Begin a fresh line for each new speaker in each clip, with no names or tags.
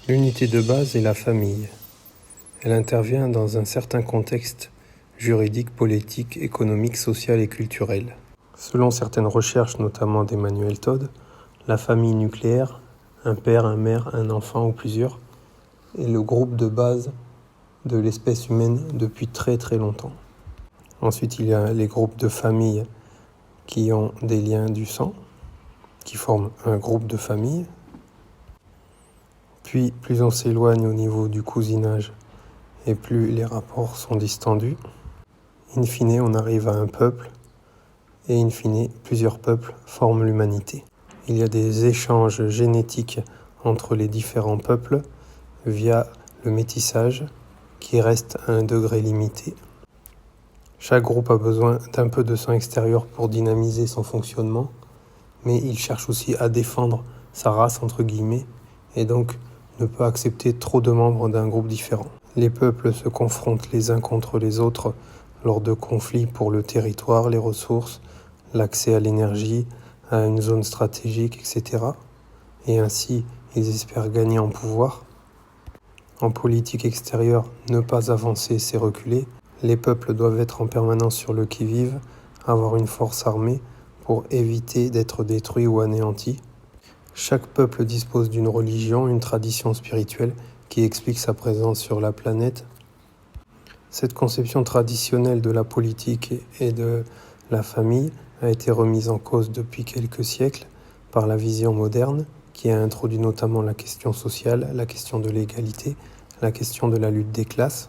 L'unité de base est la famille. Elle intervient dans un certain contexte juridique, politique, économique, social et culturel. Selon certaines recherches, notamment d'Emmanuel Todd, la famille nucléaire, un père, une mère, un enfant ou plusieurs, est le groupe de base de l'espèce humaine depuis très très longtemps. Ensuite, il y a les groupes de familles qui ont des liens du sang, qui forment un groupe de famille. Puis, plus on s'éloigne au niveau du cousinage, et plus les rapports sont distendus. In fine, on arrive à un peuple, et in fine, plusieurs peuples forment l'humanité. Il y a des échanges génétiques entre les différents peuples via le métissage, qui reste à un degré limité. Chaque groupe a besoin d'un peu de sang extérieur pour dynamiser son fonctionnement, mais il cherche aussi à défendre sa race, entre guillemets, et donc ne peut accepter trop de membres d'un groupe différent. Les peuples se confrontent les uns contre les autres lors de conflits pour le territoire, les ressources, l'accès à l'énergie, à une zone stratégique, etc. Et ainsi, ils espèrent gagner en pouvoir. En politique extérieure, ne pas avancer, c'est reculer. Les peuples doivent être en permanence sur le qui-vive, avoir une force armée pour éviter d'être détruits ou anéantis. Chaque peuple dispose d'une religion, une tradition spirituelle qui explique sa présence sur la planète. Cette conception traditionnelle de la politique et de la famille a été remise en cause depuis quelques siècles par la vision moderne qui a introduit notamment la question sociale, la question de l'égalité, la question de la lutte des classes.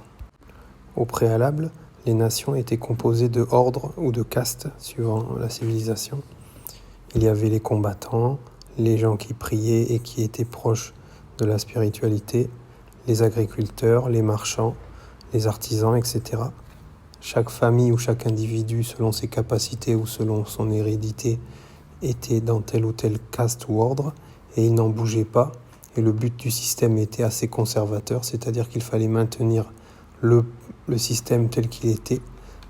Au préalable, les nations étaient composées de ordres ou de castes suivant la civilisation. Il y avait les combattants, les gens qui priaient et qui étaient proches de la spiritualité, les agriculteurs, les marchands, les artisans, etc. Chaque famille ou chaque individu, selon ses capacités ou selon son hérédité, était dans telle ou telle caste ou ordre, et il n'en bougeait pas. Et le but du système était assez conservateur, c'est-à-dire qu'il fallait maintenir le système tel qu'il était,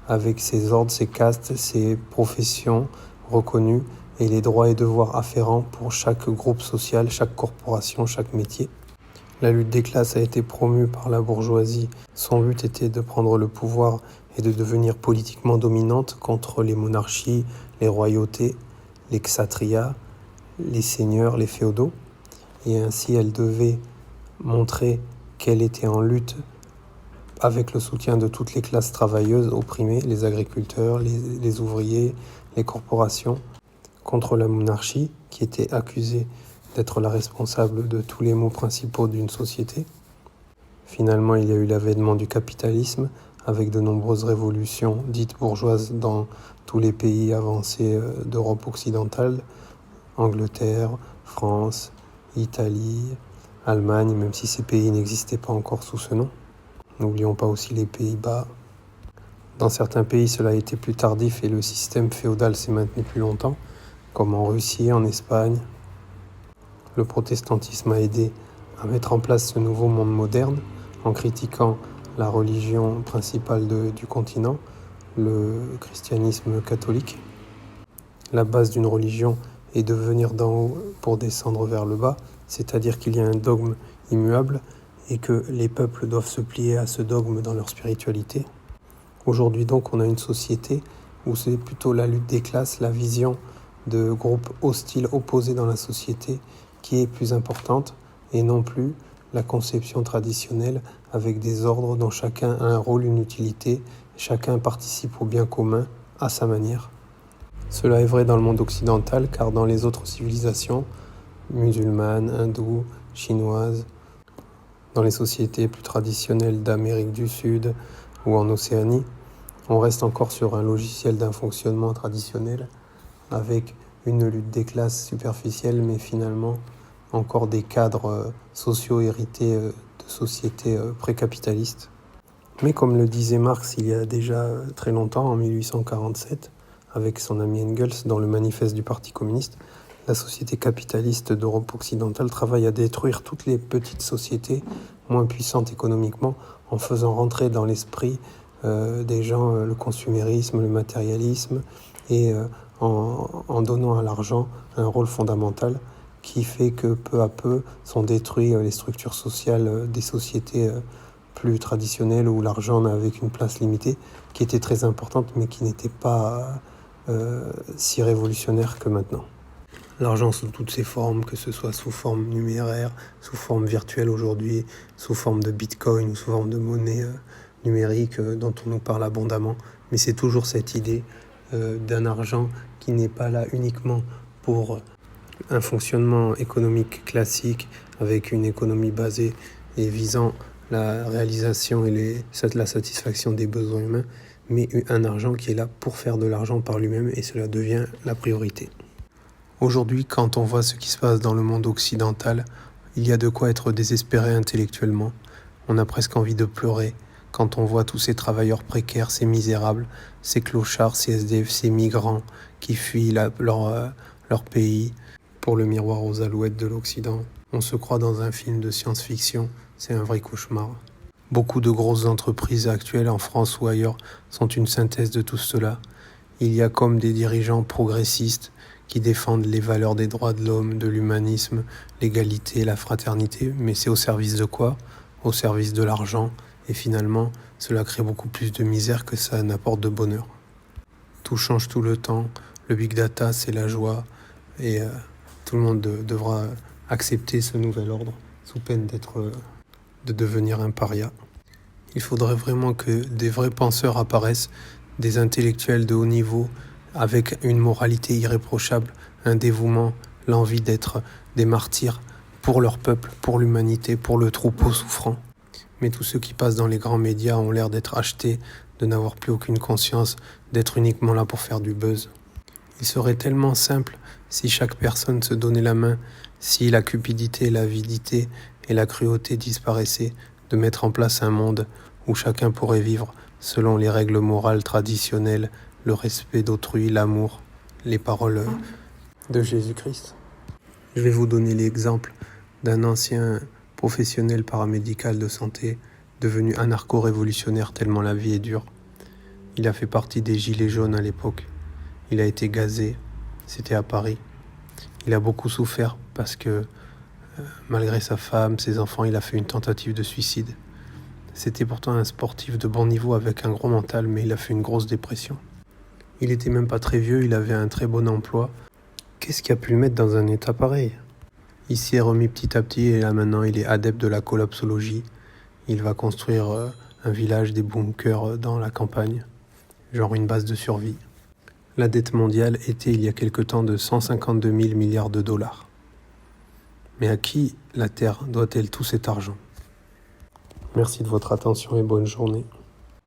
avec ses ordres, ses castes, ses professions reconnues, et les droits et devoirs afférents pour chaque groupe social, chaque corporation, chaque métier. La lutte des classes a été promue par la bourgeoisie. Son but était de prendre le pouvoir et de devenir politiquement dominante contre les monarchies, les royautés, les kshatriyas, les seigneurs, les féodaux. Et ainsi, elle devait montrer qu'elle était en lutte avec le soutien de toutes les classes travailleuses opprimées, les agriculteurs, les ouvriers, les corporations, contre la monarchie qui était accusée d'être la responsable de tous les maux principaux d'une société. Finalement, il y a eu l'avènement du capitalisme avec de nombreuses révolutions dites bourgeoises dans tous les pays avancés d'Europe occidentale, Angleterre, France, Italie, Allemagne, même si ces pays n'existaient pas encore sous ce nom. N'oublions pas aussi les Pays-Bas. Dans certains pays, cela a été plus tardif et le système féodal s'est maintenu plus longtemps, comme en Russie, en Espagne. Le protestantisme a aidé à mettre en place ce nouveau monde moderne en critiquant la religion principale du continent, le christianisme catholique. La base d'une religion est de venir d'en haut pour descendre vers le bas, c'est-à-dire qu'il y a un dogme immuable et que les peuples doivent se plier à ce dogme dans leur spiritualité. Aujourd'hui donc, on a une société où c'est plutôt la lutte des classes, la vision de groupes hostiles opposés dans la société qui est plus importante et non plus la conception traditionnelle avec des ordres dont chacun a un rôle, une utilité, chacun participe au bien commun à sa manière. Cela est vrai dans le monde occidental car dans les autres civilisations musulmanes, hindoues, chinoises, dans les sociétés plus traditionnelles d'Amérique du Sud ou en Océanie, on reste encore sur un logiciel d'un fonctionnement traditionnel avec une lutte des classes superficielle, mais finalement encore des cadres sociaux hérités de sociétés précapitalistes. Mais comme le disait Marx il y a déjà très longtemps, en 1847, avec son ami Engels dans le manifeste du Parti communiste, la société capitaliste d'Europe occidentale travaille à détruire toutes les petites sociétés moins puissantes économiquement en faisant rentrer dans l'esprit des gens le consumérisme, le matérialisme et en donnant à l'argent un rôle fondamental qui fait que peu à peu sont détruites les structures sociales des sociétés plus traditionnelles où l'argent n'avait qu'une place limitée, qui était très importante mais qui n'était pas si révolutionnaire que maintenant. L'argent sous toutes ses formes, que ce soit sous forme numéraire, sous forme virtuelle aujourd'hui, sous forme de bitcoin ou sous forme de monnaie numérique dont on nous parle abondamment. Mais c'est toujours cette idée d'un argent qui n'est pas là uniquement pour un fonctionnement économique classique avec une économie basée et visant la réalisation et la satisfaction des besoins humains, mais un argent qui est là pour faire de l'argent par lui-même et cela devient la priorité. Aujourd'hui, quand on voit ce qui se passe dans le monde occidental, il y a de quoi être désespéré intellectuellement. On a presque envie de pleurer quand on voit tous ces travailleurs précaires, ces misérables, ces clochards, ces SDF, ces migrants qui fuient leur pays pour le miroir aux alouettes de l'Occident. On se croit dans un film de science-fiction, c'est un vrai cauchemar. Beaucoup de grosses entreprises actuelles en France ou ailleurs sont une synthèse de tout cela. Il y a comme des dirigeants progressistes qui défendent les valeurs des droits de l'homme, de l'humanisme, l'égalité, la fraternité, mais c'est au service de quoi ? Au service de l'argent, et finalement, cela crée beaucoup plus de misère que ça n'apporte de bonheur. Tout change tout le temps, le big data c'est la joie, et tout le monde devra accepter ce nouvel ordre, sous peine de devenir un paria. Il faudrait vraiment que des vrais penseurs apparaissent, des intellectuels de haut niveau, avec une moralité irréprochable, un dévouement, l'envie d'être des martyrs pour leur peuple, pour l'humanité, pour le troupeau souffrant. Mais tous ceux qui passent dans les grands médias ont l'air d'être achetés, de n'avoir plus aucune conscience, d'être uniquement là pour faire du buzz. Il serait tellement simple si chaque personne se donnait la main, si la cupidité, l'avidité et la cruauté disparaissaient, de mettre en place un monde où chacun pourrait vivre selon les règles morales traditionnelles, le respect d'autrui, l'amour, les paroles de Jésus-Christ. Je vais vous donner l'exemple d'un ancien professionnel paramédical de santé devenu anarcho-révolutionnaire tellement la vie est dure. Il a fait partie des gilets jaunes à l'époque. Il a été gazé, c'était à Paris. Il a beaucoup souffert parce que malgré sa femme, ses enfants, il a fait une tentative de suicide. C'était pourtant un sportif de bon niveau avec un gros mental, mais il a fait une grosse dépression. Il était même pas très vieux, il avait un très bon emploi. Qu'est-ce qui a pu le mettre dans un état pareil ? Il s'y est remis petit à petit et là maintenant il est adepte de la collapsologie. Il va construire un village, des bunkers dans la campagne, genre une base de survie. La dette mondiale était il y a quelque temps de 152 000 milliards de dollars. Mais à qui la Terre doit-elle tout cet argent ? Merci de votre attention et bonne journée.